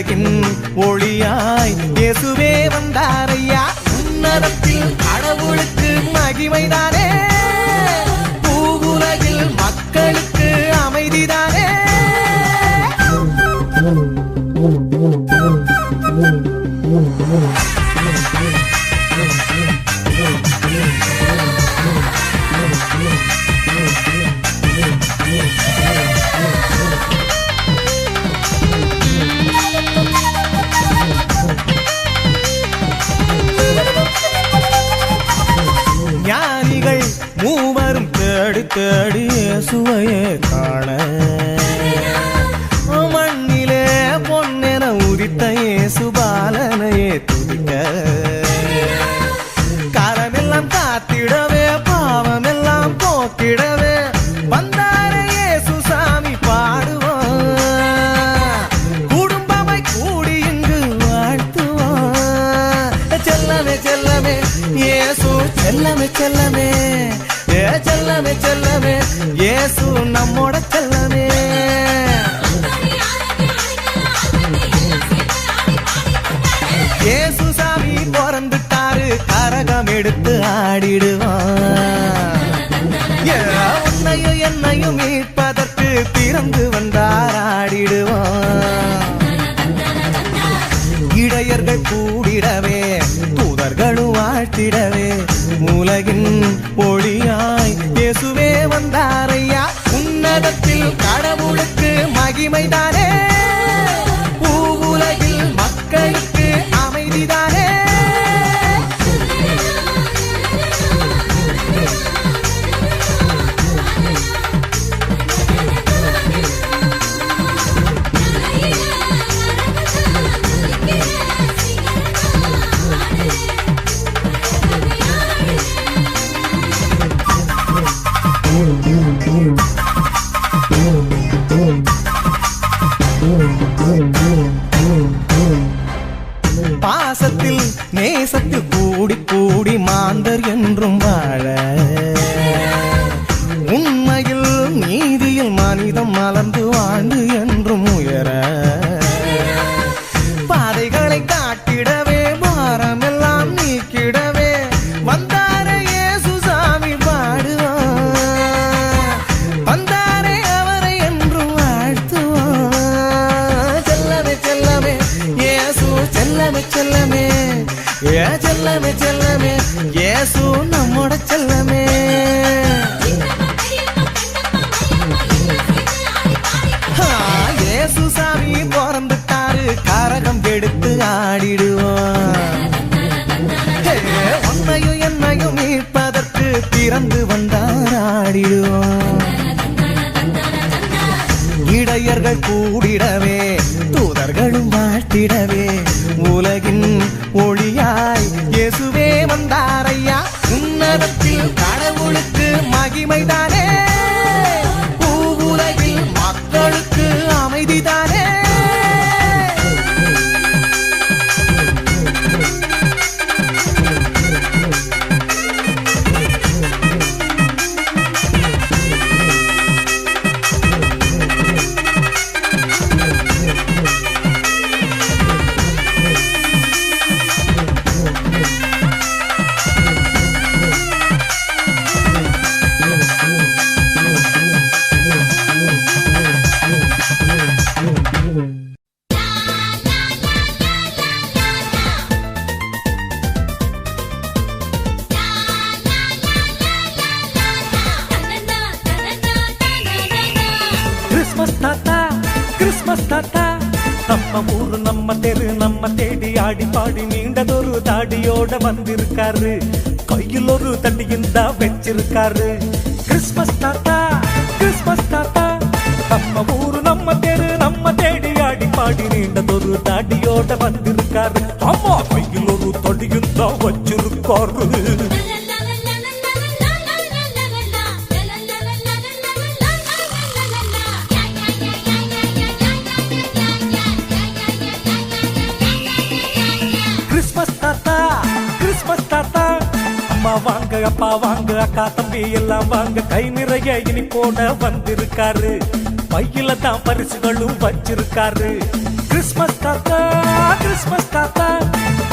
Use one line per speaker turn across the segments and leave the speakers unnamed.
உலகின் ஒளியாய் இயேசுவே வந்தாரையா. உன்னதத்தில் கடவுளுக்கு மகிமைதானே, பூவுலகில் மக்களுக்கு அமைதிதானே. ஞானிகள் மூவரும் தேடி தேடி இயேசுவையே காண, மண்ணிலே பொன்னென உதித்த இயேசு பாலனையே துதிக்க, காலமெல்லாம் காத்திடவே பாவமெல்லாம் போக்கிடவே வந்தாரே இயேசு சாமி பாடுவோம். குடும்பமாய் கூடி இங்கு வாழ்த்துவோம். செல்லமே செல்லமே இயேசு, செல்லமே செல்லமே ஏ செல்லமே செல்லமே இயேசு நம்மோட செல்லமே. இயேசு சாமி பிறந்துட்டாரு, கரகம் எடுத்து ஆடிடுவான். உன்னையும் என்னையும் மீட்பதற்கு பிறந்து வந்தார், ஆடிடுவான். இடையர்கள் கூடிடவே தூதர்களும் வாழ்த்திடவே உலகின் ஒளியாய் இயேசுவே வந்தாரையா. உன்னதத்தில் கடவுளுக்கு மகிமைதானே, பூவுலகில் மக்களுக்கு அமைதிதானே. பாசத்தில் நேசத்தில் கூடி கூடி மாந்தர் என்றும் வாழ, உண்மையில் நீதியில் மனிதம் மலர்ந்து வாழ்ந்து என்றும் உயர, பாதைகளை காட்டிடவே பாரமெல்லாம் நீக்கிடவே வந்தாரே இயேசு சாமி பாடுவான். வந்தாரே அவரை என்றும் வாழ்த்துவான். செல்லமே செல்லமே இயேசு, செல்லமே செல்லமே ஏ செல்லமே செல்லமே இயேசு நம்மோட செல்லமே. இயேசு சாமி பிறந்துட்டாரு, கரகம் எடுத்து ஆடிடுவான். உன்னையும் என்னையும் மீட்பதற்கு பிறந்து வந்தார், ஆடிடுவான். இடையர்கள் கூடிடவே தூதர்களும் வாழ்த்திடவே உலகின் ஒளியாய் இயேசுவே வந்தாரையா. உன்னதத்தில் கடவுளுக்கு மகிமைதானே, பூவுலகில் மக்களுக்கு அமைதிதானே.
கிறிஸ்மஸ் தாத்தா, கிறிஸ்மஸ் தாத்தா, நம்ம ஊரு நம்ம தெரு நம்ம தேடி ஆடி பாடி நீண்டதொரு தாடியோட வந்திருக்காரு, கையில் ஒரு தண்டியும் தான் வச்சிருக்காரு. கிறிஸ்மஸ் தாத்தா, கிறிஸ்மஸ் தாத்தா, நம்ம ஊரு நம்ம தெரு நம்ம தேடி ஆடி பாடி நீண்டதொரு தாடியோட வந்திருக்காரு. அம்மா கையில் ஒரு தடியும் தான் வச்சிருக்காரு. அம்மா வாங்க, அப்பா வாங்க, அக்கா தம்பி எல்லாம் வாங்க, கை நிறைய இனி போட வந்திருக்காரு, பையில தான் பரிசுகளும் வச்சிருக்காரு. கிறிஸ்மஸ் தாத்தா கிறிஸ்மஸ் தாத்தா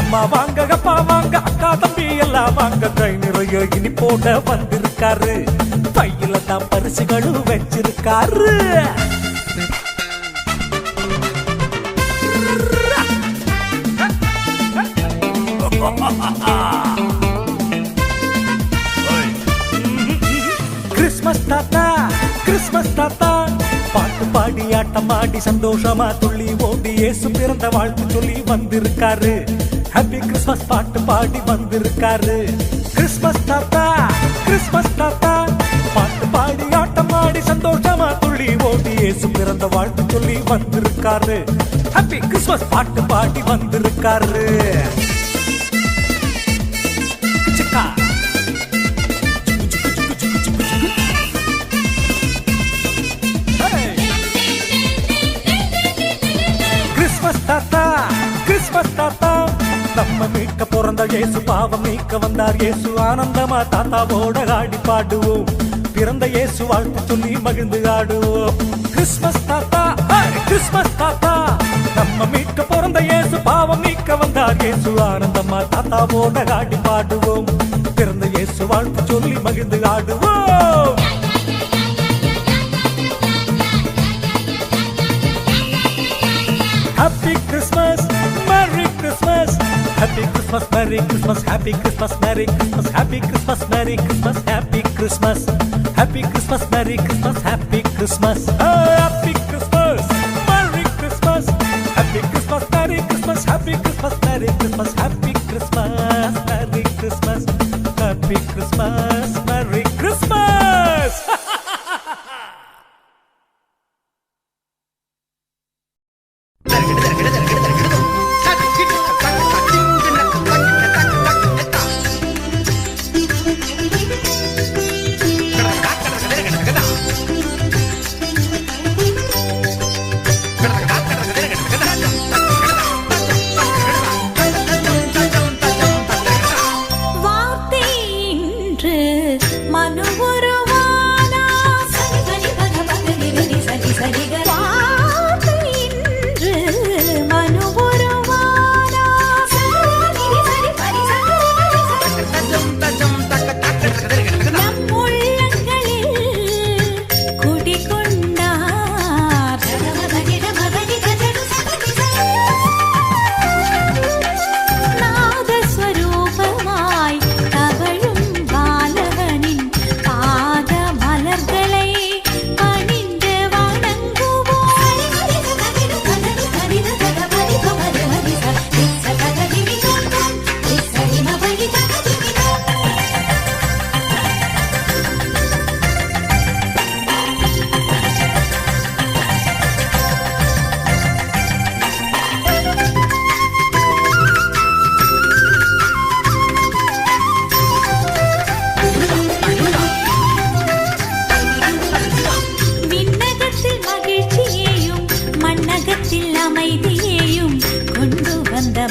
அம்மா வாங்க அப்பா வாங்க அக்கா தம்பி எல்லாம் வாங்க கை நிறைய இனி போட வந்திருக்காரு பையில தான் பரிசுகளும் வச்சிருக்காரு கிறிஸ்மஸ் தாத்தா கிறிஸ்மஸ் தாத்தா பாட்டு பாடி ஆட்டம் ஆடி சந்தோஷமா துள்ளி ஓடி இயேசு பிறந்த வாழ்த்து சொல்லி வந்திருக்காரு ஹாப்பி கிறிஸ்மஸ் பாட்டு பாடி வந்திருக்காரு கிறிஸ்மஸ் தாத்தா கிறிஸ்மஸ் தாத்தா பாட்டு பாடி ஆட்டம் ஆடி சந்தோஷமா துள்ளி ஓடி இயேசு பிறந்த வாழ்த்து சொல்லி வந்திருக்காரு ஹாப்பி கிறிஸ்மஸ் பாட்டு பாடி வந்திருக்காரு சிக்கா கிறிஸ்மஸ் தாத்தா கிறிஸ்மஸ் தாத்தா நம்ம மீட்க பிறந்த இயேசு பாவம் நீக்க வந்தார் இயேசு ஆனந்தமா தாத்தாவோட ஆடி பாடுவோம் பிறந்த இயேசு வாழ்த்து சொல்லி மகிழ்ந்து ஆடுவோம் கிறிஸ்மஸ் தாத்தா கிறிஸ்மஸ் தாத்தா நம்ம மீட்க பிறந்த இயேசு பாவம் நீக்க வந்தார் இயேசு ஆனந்தமா தாத்தாவோட ஆடி பாடுவோம் பிறந்த இயேசு வாழ்த்து சொல்லி மகிழ்ந்து ஆடுவோம் Happy Christmas, Merry Christmas, Happy Christmas, Merry Christmas, Happy Christmas, Merry Christmas, Happy Christmas, Merry Christmas, Happy Christmas, Happy Christmas, Merry Christmas, Happy Christmas, Happy Christmas, Merry Christmas, Happy Christmas, Merry Christmas, Happy Christmas, Merry Christmas, Happy Christmas, Merry Christmas, Happy Christmas, Merry Christmas.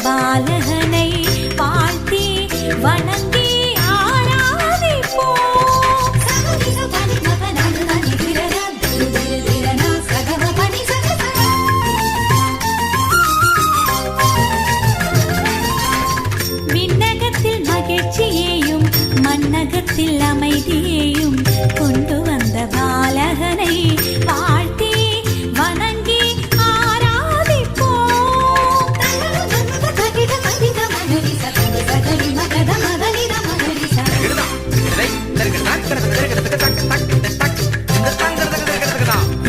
பாலகனை வாழ்த்தி வணங்கி ஆராதிப்போம் விண்ணகத்தில் மகிழ்ச்சியையும் மண்ணகத்தில் அமைதியையும் கொண்டு வந்த பாலகனை வாழ்த்தி வணங்கி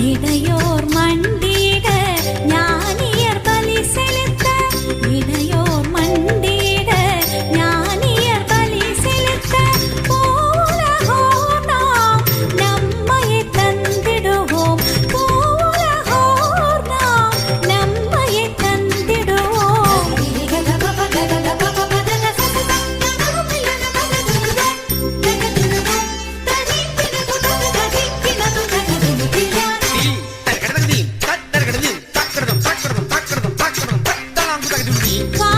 இடையோர் மண்டியிட ஞானியர் பலி செலுத்த இடையோர் மண்டியிட ஞானியர் பலி செலுத்த போலகோர் நாம் நம்மையை தந்திடுவோம் போலகோர் நாம் நம்மையை தந்திடுவோம் வா